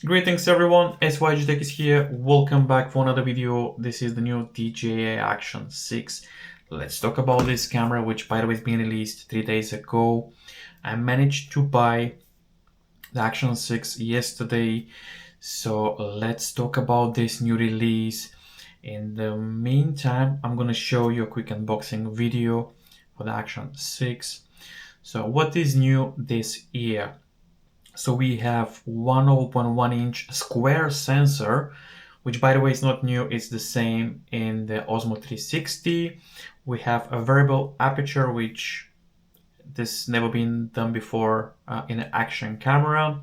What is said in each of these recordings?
Greetings everyone, SYGTECH is here. Welcome back for another video. This is the new DJI Action 6. Let's talk about this camera, which by the way is being released 3 days ago. I managed to buy the Action 6 yesterday, so let's talk about this new release. In the meantime, I'm gonna show you a quick unboxing video for the Action 6. So what is new this year? So we have 1.1 inch square sensor, which by the way is not new, it's the same in the Osmo 360. We have a variable aperture, which this never been done before in an action camera,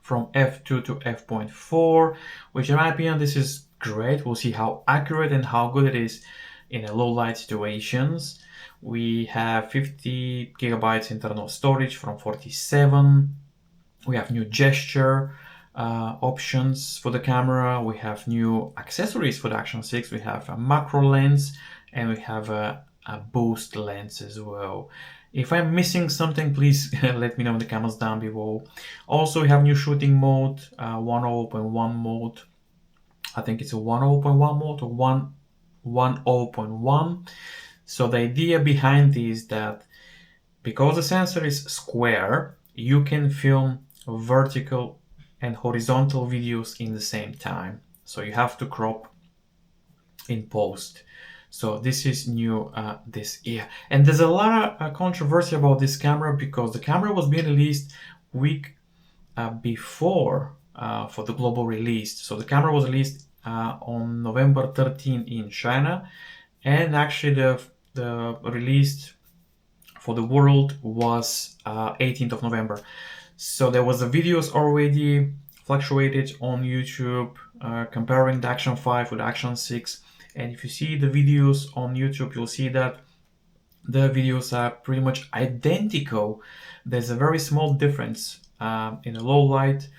from f2 to f.4, which in my opinion this is great. We'll see how accurate and how good it is in a low light situations. We have 50 gigabytes internal storage from 47. We have new gesture options for the camera. We have new accessories for the Action 6. We have a macro lens and we have a boost lens as well. If I'm missing something, please let me know in the comments down below. Also, we have new shooting mode, 1.0.1 mode. I think it's a 1.0.1 mode or 1.0.1. So the idea behind this is that because the sensor is square, you can film vertical and horizontal videos in the same time. So you have to crop in post. So this is new this year. And there's a lot of controversy about this camera because the camera was being released week before for the global release. So the camera was released on November 13 in China, and actually the released for the world was 18th of November. So there was the videos already fluctuated on YouTube comparing the Action 5 with Action 6. And if you see the videos on YouTube, you'll see that the videos are pretty much identical. There's a very small difference in the low light.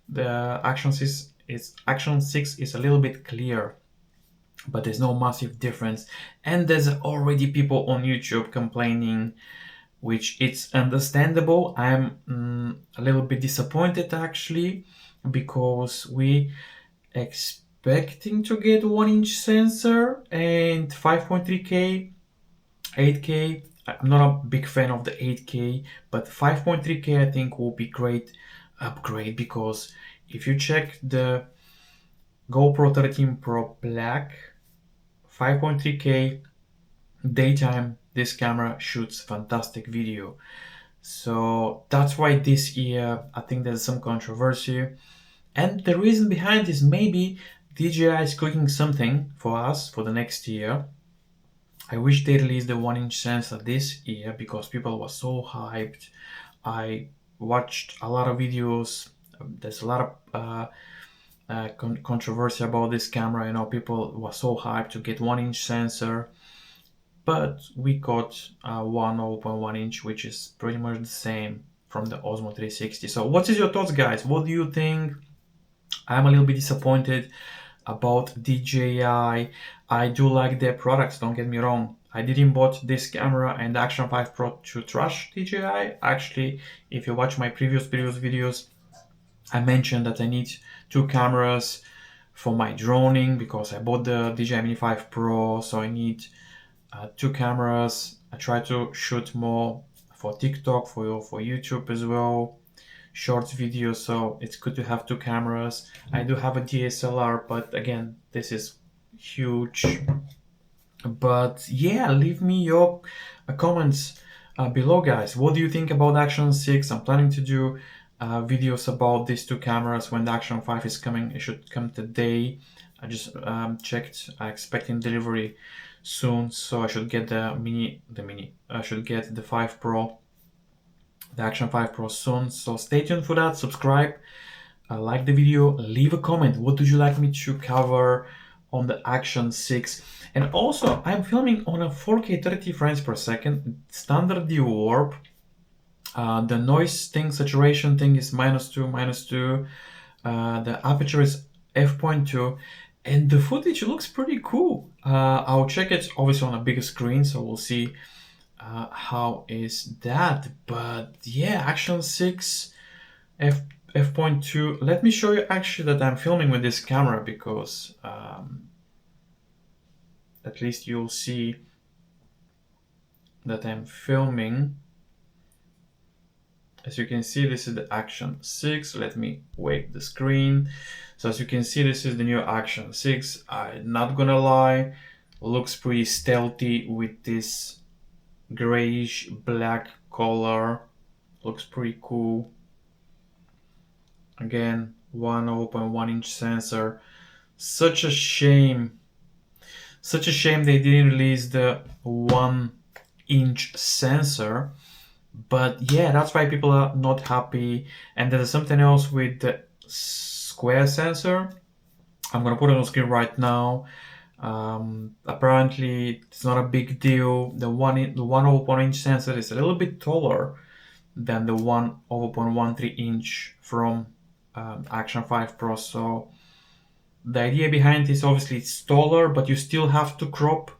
The Action 6 is a little bit clear, but there's no massive difference. And there's already people on YouTube complaining, which it's understandable. I'm a little bit disappointed actually, because we expecting to get 1-inch sensor and 5.3K, 8K. I'm not a big fan of the 8K, but 5.3K I think will be great upgrade, because if you check the GoPro 13 Pro Black 5.3K daytime, this camera shoots fantastic video. So that's why this year I think there's some controversy, and the reason behind is maybe DJI is cooking something for us for the next year. I wish they released the 1-inch sensor this year because people were so hyped. I watched a lot of videos. There's a lot of controversy about this camera. You know, people were so hyped to get 1-inch sensor, but we got 1.0.1 inch, which is pretty much the same from the Osmo 360. So what is your thoughts, guys? What do you think? I'm a little bit disappointed about DJI. I do like their products, don't get me wrong. I didn't bought this camera and the Action 5 Pro to trash DJI. Actually, if you watch my previous videos, I mentioned that I need 2 cameras for my droning because I bought the DJI Mini 5 Pro, so I need 2 cameras. I try to shoot more for TikTok, for YouTube as well, shorts videos, so it's good to have 2 cameras. I do have a DSLR, but again, this is huge. But yeah, leave me your comments below, guys. What do you think about Action 6? I'm planning to do videos about these 2 cameras when the Action 5 is coming. It should come today. I just checked. I'm expecting delivery soon, so I should get I should get the 5 Pro, the Action 5 Pro soon. So stay tuned for that. Subscribe, like the video, leave a comment. What would you like me to cover on the Action 6? And also, I'm filming on a 4K 30 frames per second standard dewarp. The noise thing, saturation thing is -2. The aperture is f.2, and the footage looks pretty cool. I'll check it obviously on a bigger screen, so we'll see how is that. But yeah, Action 6 f.2. Let me show you actually that I'm filming with this camera, because at least you'll see that I'm filming. As you can see, this is the Action 6. Let me wake the screen. So as you can see, this is the new Action 6. I'm not gonna lie, looks pretty stealthy with this grayish black color. Looks pretty cool. Again, 1.1 inch sensor. Such a shame they didn't release the 1 inch sensor. But yeah, that's why people are not happy. And there's something else with the square sensor. I'm gonna put it on the screen right now. Apparently, it's not a big deal. The 1/1 inch sensor is a little bit taller than the 1/1.13 inch from Action 5 Pro. So the idea behind this, obviously it's taller, but you still have to crop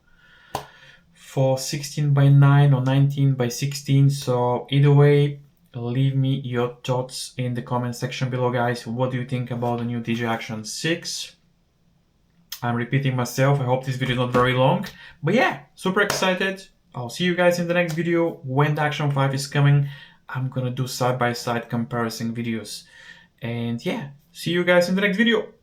for 16:9 or 19:16. So either way, leave me your thoughts in the comment section below, guys. What do you think about the new DJI Action 6? I'm repeating myself. I hope this video is not very long. But yeah, super excited. I'll see you guys in the next video. When the Action 5 is coming, I'm gonna do side-by-side comparison videos. And yeah, see you guys in the next video.